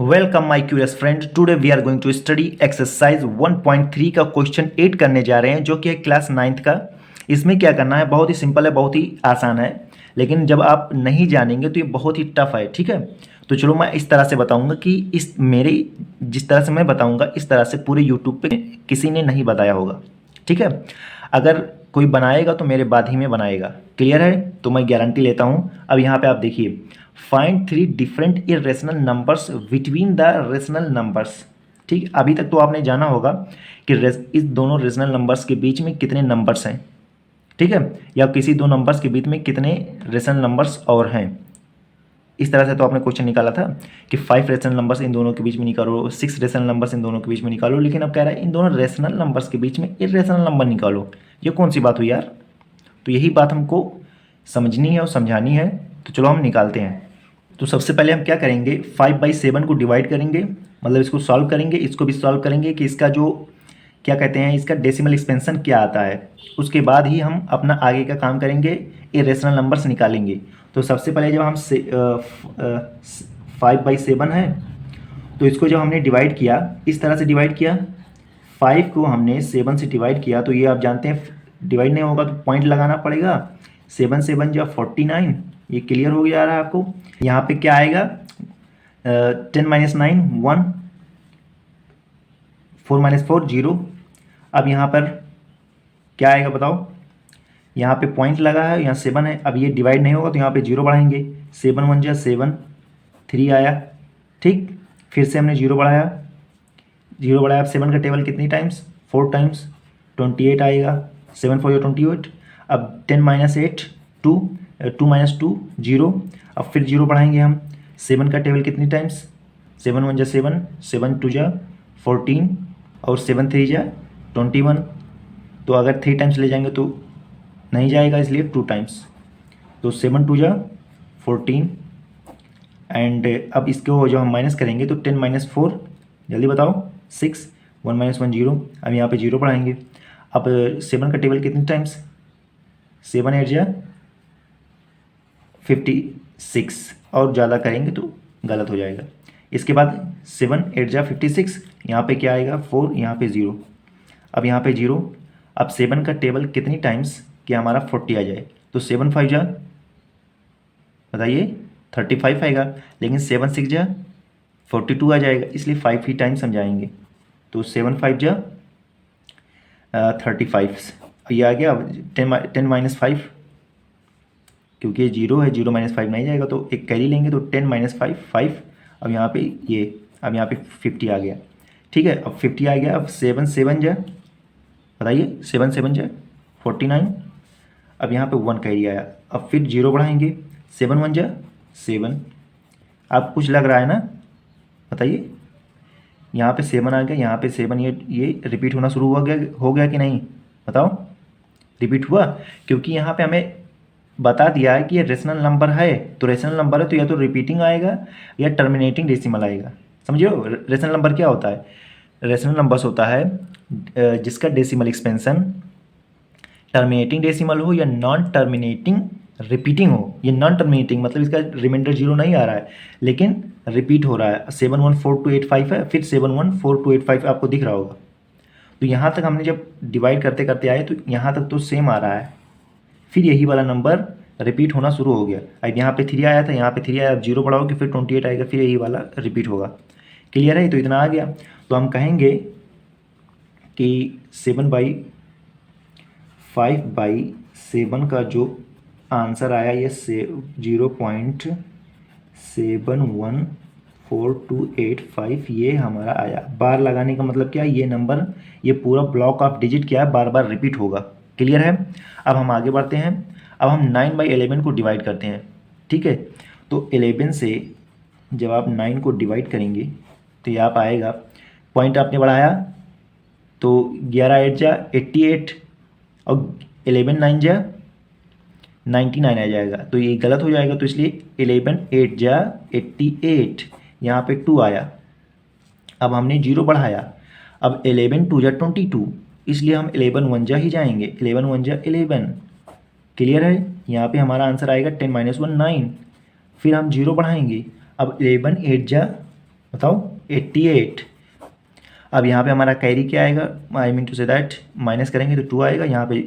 Welcome my curious friend. Today we are going to study exercise 1.3 का question 8 करने जा रहे हैं, जो कि है क्लास 9th का। इसमें क्या करना है, बहुत ही सिंपल है, बहुत ही आसान है, लेकिन जब आप नहीं जानेंगे तो ये बहुत ही टफ है। ठीक है, तो चलो मैं इस तरह से बताऊंगा कि इस मेरे जिस तरह से मैं बताऊंगा इस तरह से पूरे यूट्यूब पे किसी ने नहीं बताया होगा। ठीक है, अगर कोई बनाएगा तो मेरे बाद ही में बनाएगा। क्लियर है, तो मैं गारंटी लेता हूँ। अब यहाँ पे आप देखिए, find 3 different irrational numbers between the rational numbers. ठीक, अभी तक तो आपने जाना होगा कि इस दोनों रेशनल नंबर्स के बीच में कितने नंबर्स हैं। ठीक है, या किसी दो नंबर्स के बीच में कितने रेशनल नंबर्स और हैं। इस तरह से तो आपने क्वेश्चन निकाला था कि 5 रेशनल नंबर्स इन दोनों के बीच में निकालो, 6 रेशनल नंबर्स इन दोनों के बीच में निकालो, लेकिन अब कह रहा है इन दोनों रेशनल नंबर्स के बीच में इरेशनल नंबर निकालो। ये कौन सी बात हुई यार? तो यही बात हमको समझनी है और समझानी है, तो चलो हम निकालते हैं। तो सबसे पहले हम क्या करेंगे, 5/7 को डिवाइड करेंगे, मतलब इसको सॉल्व करेंगे, इसको भी सॉल्व करेंगे कि इसका जो क्या कहते हैं, इसका डेसिमल एक्सपेंशन क्या आता है। उसके बाद ही हम अपना आगे का काम करेंगे, इरेशनल नंबर्स निकालेंगे। तो सबसे पहले जब हम 5/7 है, तो इसको जब हमने डिवाइड किया, इस तरह से डिवाइड किया, 5 को हमने 7 से डिवाइड किया, तो ये आप जानते हैं डिवाइड नहीं होगा तो पॉइंट लगाना पड़ेगा। 7 7 जा 49, ये क्लियर हो गया रहा है आपको। यहाँ पे क्या आएगा, 10 - 9 1, 4 - 4 0। अब यहाँ पर क्या आएगा बताओ, यहाँ पे पॉइंट लगा है, यहाँ 7 है, अब ये डिवाइड नहीं होगा तो यहाँ पे 0 बढ़ाएंगे। 7 1 जा 7, 3 आया। ठीक, फिर से हमने 0 बढ़ाया, 0 बढ़ाया। अब 7 का टेबल कितनी टाइम्स, 4 टाइम्स, 28 आएगा। 7 4 या 28। अब 10 - 8 2, 2 - 2 0। अब फिर 0 बढ़ाएंगे हम। 7 का टेबल कितनी टाइम्स, 7 1 जा 7, 7 2 जा 14, और 7 3 जा 21। तो अगर 3 टाइम्स ले जाएंगे तो नहीं जाएगा, इसलिए 2 टाइम्स। तो 7 2 जा 14। एंड अब इसको जो हम माइनस करेंगे तो 10 - 4, जल्दी बताओ, 6, 1 - 1 0। अब यहाँ पे 0 बढ़ाएंगे। अब 7 का टेबल कितने टाइम्स, 7 8 जा 56, और ज़्यादा करेंगे तो गलत हो जाएगा। इसके बाद 7 8 जा 56, यहाँ पे क्या आएगा 4, यहाँ पे 0। अब यहाँ पे 0। अब 7 का टेबल कितनी टाइम्स कि हमारा 40 आ जाए, तो 7 5 जा बताइए 35 आएगा, लेकिन 7 6 जा 42 आ जाएगा, इसलिए 5 ही टाइम्स हम जाएंगे। तो 7 5 जा 35, ये आ गया। अब 10 - 5, क्योंकि ये 0 है, 0 - 5 नहीं जाएगा, तो एक कैरी लेंगे, तो 10 - 5 5। अब यहाँ पे ये, अब यहाँ पे 50 आ गया। ठीक है, अब 50 आ गया। अब 7 7 जा बताइए, 7 7 जा 49। अब यहाँ पे 1 कैरी आया। अब फिर 0 बढ़ाएंगे, 7 1 जा 7। अब कुछ लग रहा है ना, बताइए। यहाँ पे 7 आ गया, यहाँ पे 7, ये रिपीट होना शुरू हो गया कि नहीं, बताओ। रिपीट हुआ, क्योंकि यहाँ पे हमें बता दिया है कि ये रेशनल नंबर है, तो रेशनल नंबर है तो या तो रिपीटिंग आएगा या टर्मिनेटिंग डेसिमल आएगा। समझियो, रेशनल नंबर क्या होता है, रेशनल नंबर्स होता है जिसका डेसिमल एक्सपेंशन टर्मिनेटिंग डेसिमल हो या नॉन टर्मिनेटिंग रिपीटिंग हो। ये नॉन टर्मिनेटिंग मतलब इसका रिमाइंडर 0 नहीं आ रहा है, लेकिन रिपीट हो रहा है। 7 1 4 2 8 5 है, फिर 7 1 4 2 8 5 आपको दिख रहा होगा। तो यहाँ तक हमने जब डिवाइड करते करते आए तो यहाँ तक तो सेम आ रहा है, फिर यही वाला नंबर रिपीट होना शुरू हो गया। अब यहाँ पे 3 आया था, यहाँ पे 3 आया, अब 0 बढ़ाओगे फिर 28 आएगा, फिर यही वाला रिपीट होगा। क्लियर है, तो इतना आ गया। तो हम कहेंगे कि 5/7 का जो आंसर आया ये 0.714285 ये हमारा आया। बार लगाने का मतलब क्या है, ये नंबर, ये पूरा ब्लॉक ऑफ डिजिट क्या है, बार बार रिपीट होगा। क्लियर है, अब हम आगे बढ़ते हैं। अब हम 9/11 को डिवाइड करते हैं। ठीक है, तो 11 से जब आप 9 को डिवाइड करेंगे तो ये आप आएगा, पॉइंट आपने बढ़ाया तो 11 8 जा 88, और 11 9 जा 99 आ जाएगा, तो ये गलत हो जाएगा, तो इसलिए 11 8 जा 88, यहाँ पे 2 आया। अब हमने 0 बढ़ाया, अब 11 2 जा 22, इसलिए हम 11 1 जा ही जाएंगे, 11 1 जा 11। क्लियर है, यहाँ पे हमारा आंसर आएगा 10 - 1 9। फिर हम 0 बढ़ाएंगे, अब 11 8 जा बताओ 88। अब यहाँ पे हमारा कैरी क्या आएगा, I mean to say that minus करेंगे तो 2 आएगा, यहाँ पे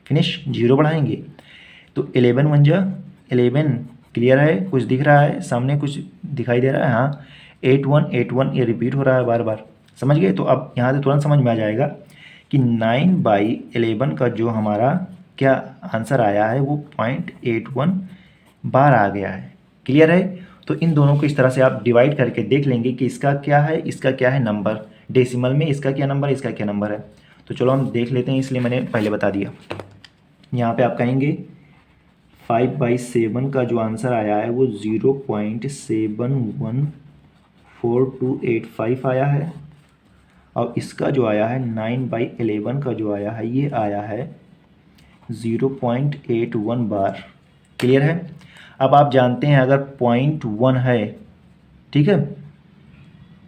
फिनिश, 0 बढ़ाएंगे तो 11 1 जा 11। क्लियर है, कुछ दिख रहा है सामने, कुछ दिखाई दे रहा है, हाँ 8 1 8 1 ये रिपीट हो रहा है बार बार, समझ गए। तो अब यहाँ से तुरंत समझ में आ जाएगा कि 9/11 का जो हमारा क्या आंसर आया है वो 0.81 बार आ गया है। क्लियर है। तो इन दोनों को इस तरह से आप डिवाइड करके देख लेंगे कि इसका क्या है, इसका क्या है नंबर, डेसिमल में इसका क्या नंबर है, इसका क्या नंबर है। तो चलो हम देख लेते हैं, इसलिए मैंने पहले बता दिया। यहाँ पे आप कहेंगे 5/7 का जो आंसर आया है वो 0.714285 आया है, और इसका जो आया है 9/11 का जो आया है ये आया है 0.81 बार। क्लियर है। अब आप जानते हैं अगर 0.1 है, ठीक है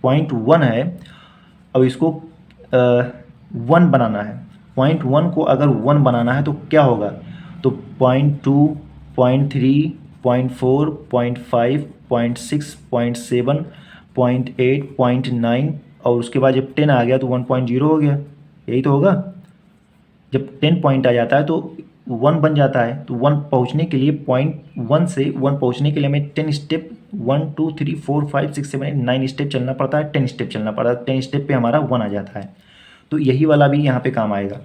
0.1 है, अब इसको 1 बनाना है, 0.1 को अगर 1 बनाना है तो क्या होगा, तो 0.2 0.3 0.4 0.5 0.6 0.7 0.8 0.9 और उसके बाद जब 10 आ गया तो 1.0 हो गया, यही तो होगा। जब 10 पॉइंट आ जाता है तो 1 बन जाता है, तो 1 पहुंचने के लिए 0.1 से 1 पहुंचने के लिए हमें 10 स्टेप 1 2 3 4 5 6 7 8 9 स्टेप चलना पड़ता है, 10 स्टेप चलना पड़ता है, 10 स्टेप पे हमारा 1 आ जाता है। तो यही वाला भी यहाँ पे काम आएगा।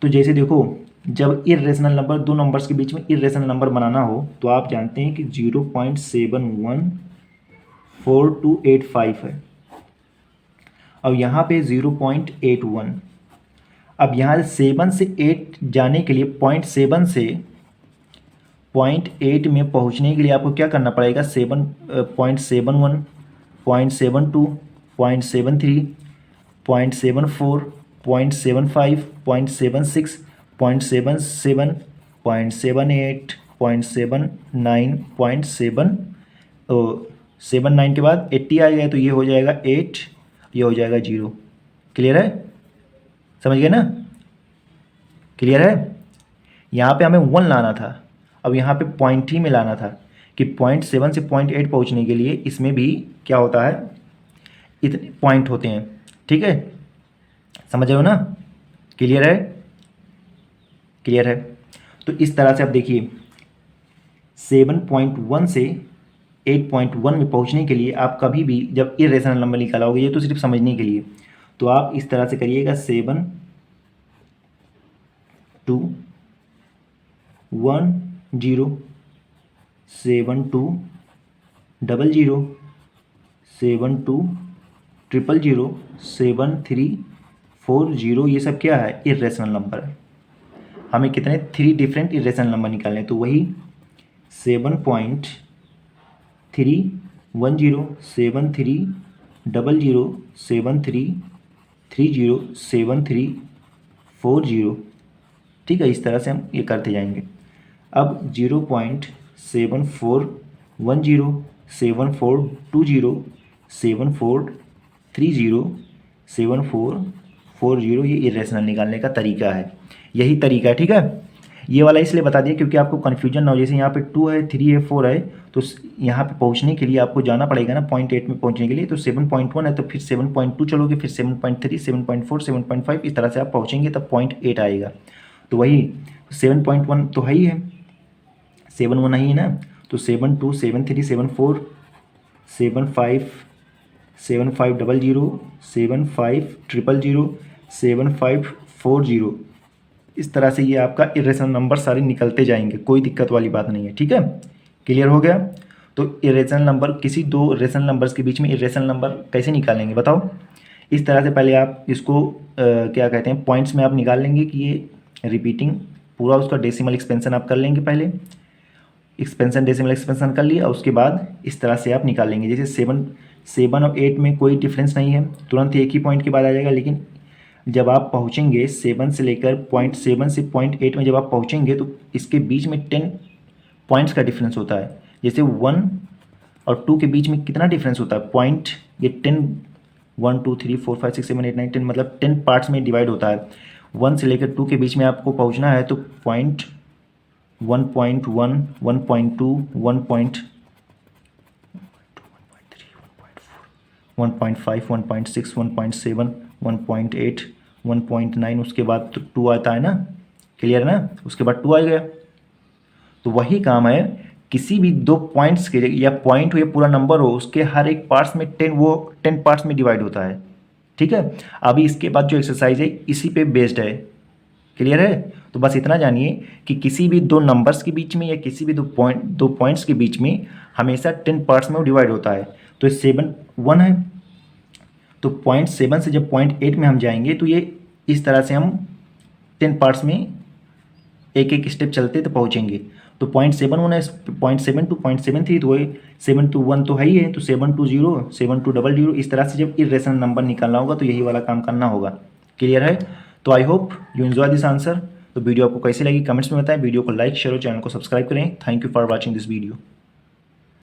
तो जैसे देखो जब इर्रेशनल नंबर, दो नंबर्स के बीच में इर्रेशनल नंबर बनाना हो तो आप जानते हैं कि 0.714285 है, अब यहाँ पे 0.81। अब यहाँ से 7 से 8 जाने के लिए 0.7 से 0.8 में पहुँचने के लिए आपको क्या करना पड़ेगा, 0.71 0.72 0.73 0.74 0.75 0.76 0.77 0.78 0.79 0.79 के बाद 80 आ गया तो ये हो जाएगा 8, ये हो जाएगा 0। क्लियर है, समझ गए ना। क्लियर है। यहाँ पे हमें 1 लाना था, अब यहाँ पे 0.3 में लाना था कि 0.7 से 0.8 पहुँचने के लिए इसमें भी क्या होता है, इतने पॉइंट होते हैं। ठीक है, समझ रहे हो ना। क्लियर है, क्लियर है। तो इस तरह से आप देखिए 7.1 से 8.1 में पहुंचने के लिए आप कभी भी जब इर्रेशनल नंबर निकालोगे, ये तो सिर्फ समझने के लिए, तो आप इस तरह से करिएगा 7 2 1 0 7 2 0 0 7 2 0 7 3 4 0, ये सब क्या है, इर्रेशनल नंबर है। हमें कितने 3 डिफरेंट इरेशनल नंबर निकालने हैं, तो वही 7.310 73 00 73 30 73 40। ठीक है, इस तरह से हम ये करते जाएंगे। अब 0.7410 7420 7430 7440, ये इरेशनल निकालने का तरीका है, यही तरीका है। ठीक है, ये वाला इसलिए बता दिया क्योंकि आपको कन्फ्यूजन ना हो। जैसे यहाँ पे 2 है 3 है 4 है, तो यहाँ पे पहुँचने के लिए आपको जाना पड़ेगा ना 0.8 में पहुँचने के लिए, तो 7.1 है तो फिर 7.2 चलोगे, फिर 7.3 7.4 7.5, इस तरह से आप पहुँचेंगे तब 0.8 आएगा। तो वही 7.1 तो है ही है, 7 1 नहीं है ना, तो 7 2 7 3 7 4 7 5 7 5 00 7 5 000 7 5 40, इस तरह से ये आपका इरेशनल नंबर सारे निकलते जाएंगे, कोई दिक्कत वाली बात नहीं है। ठीक है, क्लियर हो गया। तो इरेशनल नंबर, किसी दो रेशनल नंबर्स के बीच में इरेशनल नंबर कैसे निकालेंगे बताओ। इस तरह से पहले आप इसको क्या कहते हैं, पॉइंट्स में आप निकाल लेंगे कि ये रिपीटिंग पूरा उसका डेसिमल एक्सपेंशन आप कर लेंगे, पहले एक्सपेंशन डेसिमल एक्सपेंशन कर लिया, उसके बाद इस तरह से आप निकाल लेंगे। जैसे 7 और 8 में कोई डिफरेंस नहीं है, तुरंत एक ही पॉइंट के बाद आ जाएगा, लेकिन जब आप पहुंचेंगे 7 से लेकर 0.7 से 0.8 में जब आप पहुंचेंगे तो इसके बीच में 10 पॉइंट्स का डिफरेंस होता है। जैसे 1 और 2 के बीच में कितना डिफरेंस होता है, पॉइंट, ये 10 1 2 3 4 5 6 7 8 9 10 मतलब 10 पार्ट्स में डिवाइड होता है। 1 से लेकर 2 के बीच में आपको पहुंचना है तो 1.1 1.2 1.3 1.4 1.5, 1.6, 1.7, 1.8, 1.9, उसके बाद तो 2 आता है ना, क्लियर है ना, उसके बाद 2 आ गया। तो वही काम है, किसी भी दो पॉइंट्स के, या पॉइंट हो या पूरा नंबर हो, उसके हर एक पार्ट्स में 10, वो 10 पार्ट्स में डिवाइड होता है। ठीक है, अभी इसके बाद जो एक्सरसाइज है इसी पे बेस्ड है, क्लियर है। तो बस इतना जानिए कि किसी भी दो नंबर्स के बीच में या किसी भी दो पॉइंट्स के बीच में हमेशा 10 पार्ट्स में डिवाइड होता है। तो 7 1 है, तो 0.7 से जब 0.8 में हम जाएंगे तो ये इस तरह से हम 10 पार्ट्स में एक एक स्टेप चलते तो पहुँचेंगे। तो 0.71 है, 0.7 टू 0.73, तो वही 7 to 1 तो है ही है, तो 7 to 0, 7 to 00, इस तरह से जब इरेशनल नंबर निकालना होगा तो यही वाला काम करना होगा, क्लियर है। तो I hope you enjoy this answer. तो वीडियो आपको कैसी लगी कमेंट्स में बताएं, वीडियो को लाइक शेयर और चैनल को सब्सक्राइब करें। Thank you for watching this video.